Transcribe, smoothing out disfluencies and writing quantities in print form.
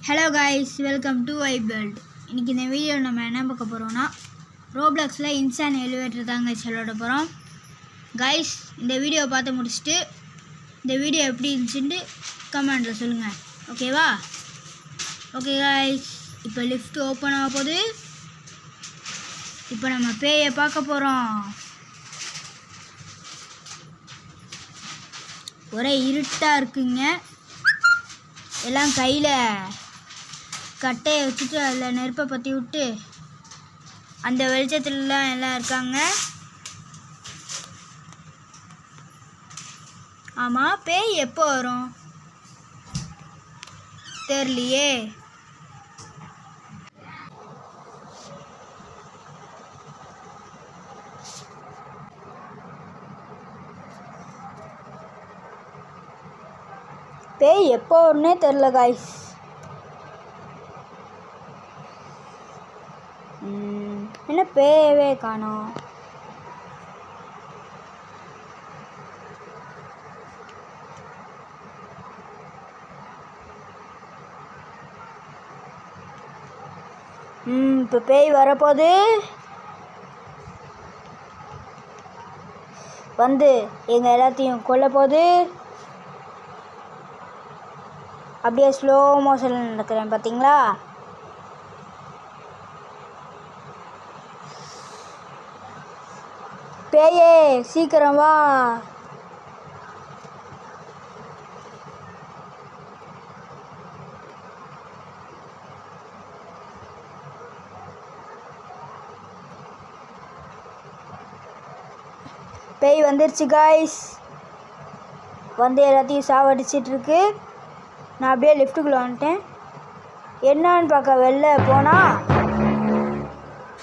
Hello guys, welcome to iBuild. இன்றைக்கி இந்த video நம்ம என்ன பார்க்க போகிறோம்னா ரோப்ளாக்ஸில் இன்சான் எலிவேட்டர் தாங்க சொல்லிட போகிறோம். கைஸ், இந்த வீடியோ பார்த்து முடிச்சுட்டு இந்த வீடியோ எப்படி இருந்துச்சுன்னு கமெண்டில் சொல்லுங்கள், ஓகேவா? ஓகே கைஸ், இப்போ லிஃப்ட் ஓப்பன் ஆக போகுது. இப்போ நம்ம பேயை பார்க்க போகிறோம். ஒரே இருட்டாக இருக்குங்க. எல்லாம் கையில் கட்டையை வச்சுட்டு அதில் நெருப்பை பற்றி விட்டு அந்த வெளிச்சத்துலலாம் எல்லாம் இருக்காங்க. ஆமாம், பேய் எப்போ வரும் தெரியலையே. பேய் எப்போ வரும்னே தெரில காய்ஸ். என்ன பேயவே காணோம். இப்போ பேய் வரப்போகுது. வந்து எங்கள் எல்லாத்தையும் கொல்ல போகுது. அப்படியே ஸ்லோ மோஷனில் நடக்கிறேன், பார்த்தீங்களா? பேயே சீக்கிரம் வா. பேய் வந்துருச்சு காய்ஸ். வந்து எல்லாத்தையும் சாவடிச்சிட்ருக்கு. நான் அப்படியே லிஃப்ட்டுக்குள்ளே வந்துட்டேன். என்னான்னு பார்க்க வெளில போனால்